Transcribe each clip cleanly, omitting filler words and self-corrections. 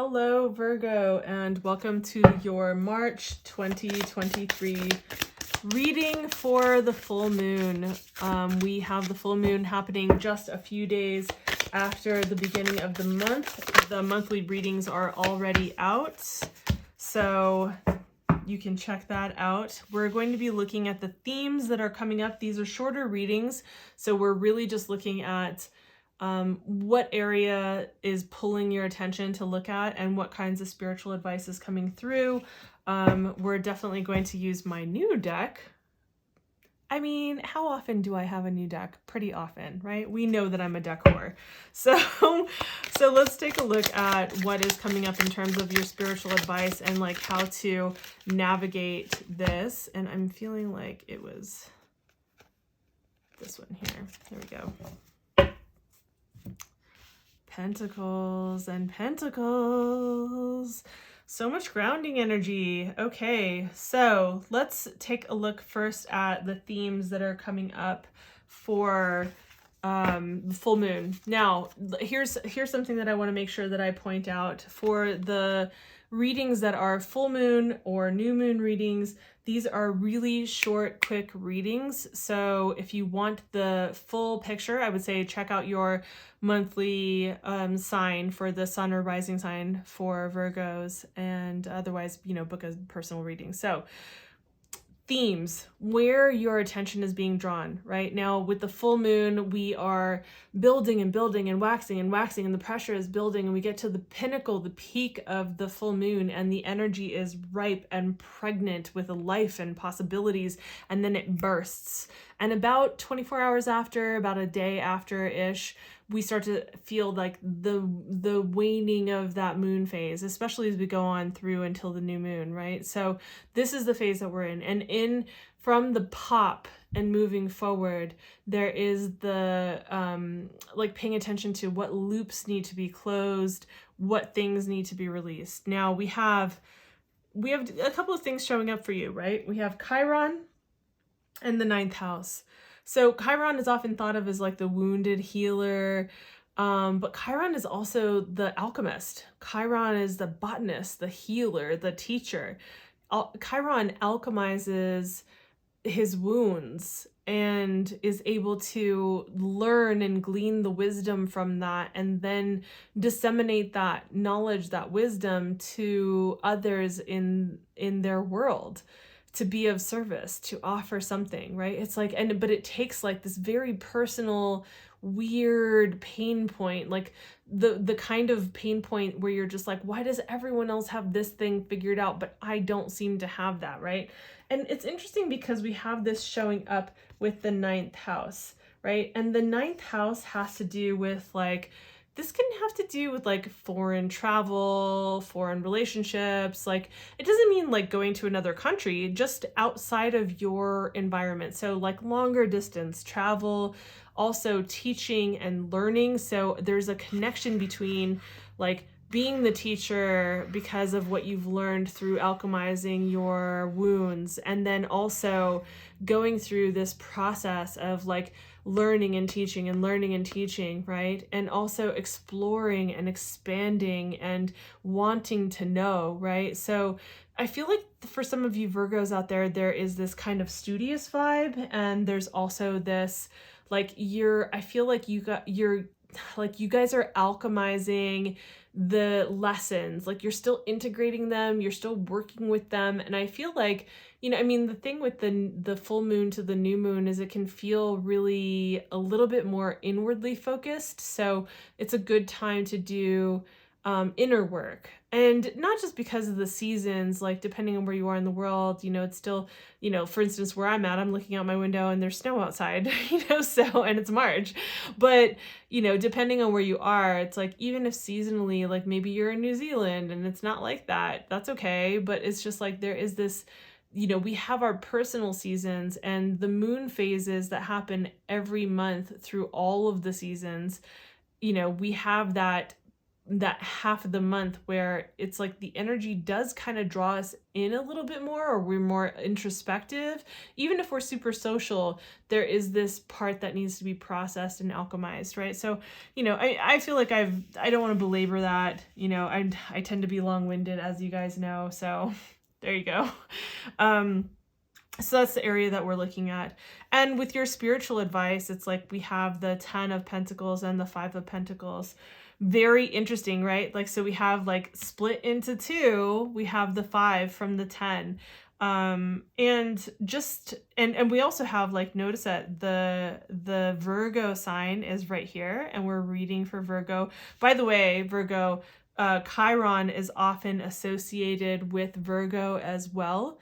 Hello, Virgo, and welcome to your March 2023 reading for the full moon. We have the full moon happening just a few days after the beginning of the month. The monthly readings are already out, so you can check that out. We're going to be looking at the themes that are coming up. These are shorter readings, so we're really just looking at what area is pulling your attention to look at and what kinds of spiritual advice is coming through. We're definitely going to use my new deck. I mean, how often do I have a new deck? Pretty often, right? We know that I'm a deck whore. So let's take a look at what is coming up in terms of your spiritual advice and like how to navigate this. And I'm feeling like it was this one here. There we go. Pentacles and Pentacles. So much grounding energy. Okay, so let's take a look first at the themes that are coming up for the full moon. Now, here's something that I want to make sure that I point out. For the readings that are full moon or new moon readings, these are really short, quick readings. So if you want the full picture, I would say check out your monthly sign for the sun or rising sign for Virgos, and otherwise, book a personal reading. So themes, where your attention is being drawn. Right now with the full moon, we are building and building and waxing, and the pressure is building, and we get to the pinnacle, the peak of the full moon, and the energy is ripe and pregnant with life and possibilities, and then it bursts. And about 24 hours after, about a day after-ish, we start to feel like the waning of that moon phase, especially as we go on through until the new moon, right? So this is the phase that we're in. And from the pop and moving forward, there is the like paying attention to what loops need to be closed, what things need to be released. Now we have a couple of things showing up for you, right? We have Chiron and the 9th house. So Chiron is often thought of as like the wounded healer, but Chiron is also the alchemist. Chiron is the botanist, the healer, the teacher. Chiron alchemizes his wounds and is able to learn and glean the wisdom from that, and then disseminate that knowledge, that wisdom to others in their world, to be of service, to offer something, right? It's like, but it takes like this very personal, weird pain point, like the kind of pain point where you're just like, why does everyone else have this thing figured out, but I don't seem to have that, right? And it's interesting because we have this showing up with the 9th house, right? And the 9th house has to do with like, this can have to do with like foreign travel, foreign relationships. Like it doesn't mean like going to another country, just outside of your environment. So like longer distance travel, also teaching and learning. So there's a connection between like being the teacher because of what you've learned through alchemizing your wounds, and then also going through this process of like learning and teaching, right? And also exploring and expanding and wanting to know, right? So I feel like for some of you Virgos out there, there is this kind of studious vibe, and there's also this like I feel like you guys are alchemizing the lessons, like you're still integrating them, you're still working with them. And I feel like, the thing with the full moon to the new moon is it can feel really a little bit more inwardly focused. So it's a good time to do inner work. And not just because of the seasons, like depending on where you are in the world, it's still, for instance, where I'm at, I'm looking out my window and there's snow outside, so, and it's March. But, depending on where you are, it's like, even if seasonally, like maybe you're in New Zealand and it's not like that, that's okay. But it's just like, there is this, we have our personal seasons and the moon phases that happen every month through all of the seasons. We have that that half of the month where it's like the energy does kind of draw us in a little bit more, or we're more introspective. Even if we're super social, there is this part that needs to be processed and alchemized, right? So, I feel like I don't want to belabor that. I tend to be long-winded, as you guys know, so there you go. So that's the area that we're looking at. And with your spiritual advice, it's like we have the 10 of Pentacles and the 5 of Pentacles. Very interesting, right? Like, so we have like split into two, we have the 5 from the 10. And we also have, like, notice that the Virgo sign is right here, and we're reading for Virgo. By the way, Virgo, Chiron is often associated with Virgo as well.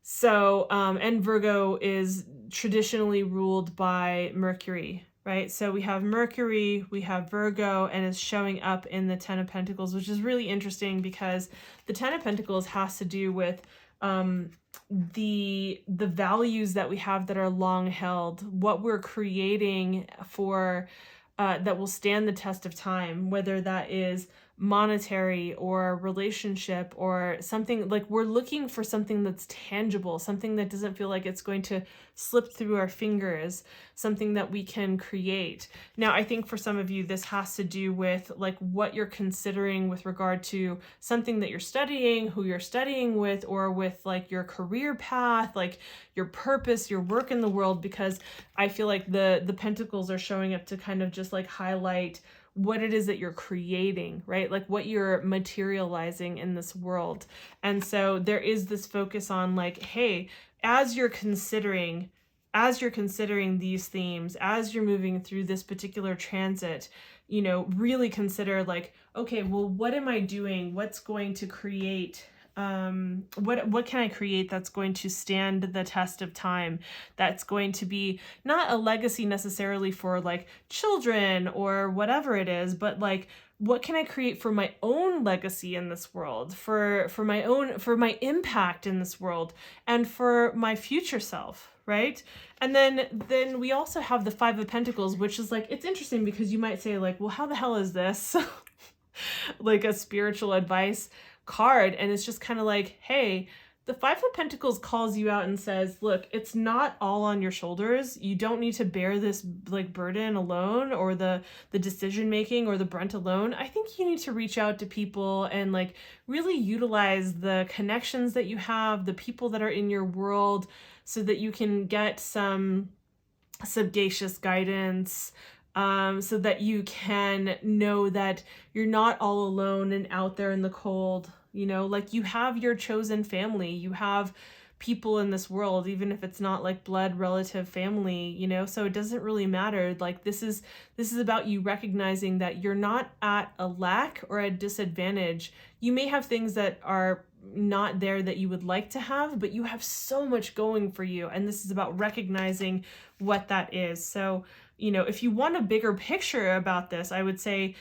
So, and Virgo is traditionally ruled by Mercury, right? So we have Mercury, we have Virgo, and it's showing up in the 10 of Pentacles, which is really interesting because the 10 of Pentacles has to do with the values that we have that are long held, what we're creating for that will stand the test of time, whether that is monetary or relationship or something. Like, we're looking for something that's tangible, something that doesn't feel like it's going to slip through our fingers, something that we can create. Now, I think for some of you, this has to do with like what you're considering with regard to something that you're studying, who you're studying with, or with like your career path, like your purpose, your work in the world, because I feel like the pentacles are showing up to kind of just like highlight what it is that you're creating, right? Like what you're materializing in this world. And so there is this focus on like, hey, as you're considering these themes, as you're moving through this particular transit, really consider like, okay, well, what am I doing? What's going to create what can I create that's going to stand the test of time, that's going to be not a legacy necessarily for like children or whatever it is, but like, what can I create for my own legacy in this world, for my impact in this world, and for my future self, right? And then we also have the 5 of Pentacles, which is like, it's interesting because you might say like, well, how the hell is this like a spiritual advice card? And it's just kind of like, hey, the 5 of Pentacles calls you out and says, look, it's not all on your shoulders. You don't need to bear this like burden alone, or the decision making or the brunt alone. I think you need to reach out to people and like really utilize the connections that you have, the people that are in your world, so that you can get some sagacious guidance, so that you can know that you're not all alone and out there in the cold. Like, you have your chosen family, you have people in this world, even if it's not like blood relative family, so it doesn't really matter. Like, this is about you recognizing that you're not at a lack or a disadvantage. You may have things that are not there that you would like to have, but you have so much going for you, and this is about recognizing what that is. So if you want a bigger picture about this, I would say,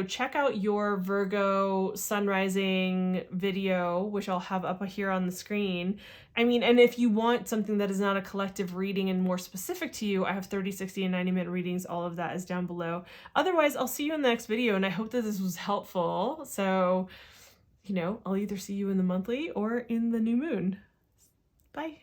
check out your Virgo sun rising video, which I'll have up here on the screen. And if you want something that is not a collective reading and more specific to you, I have 30, 60, and 90-minute readings. All of that is down below. Otherwise, I'll see you in the next video, and I hope that this was helpful. So, I'll either see you in the monthly or in the new moon. Bye.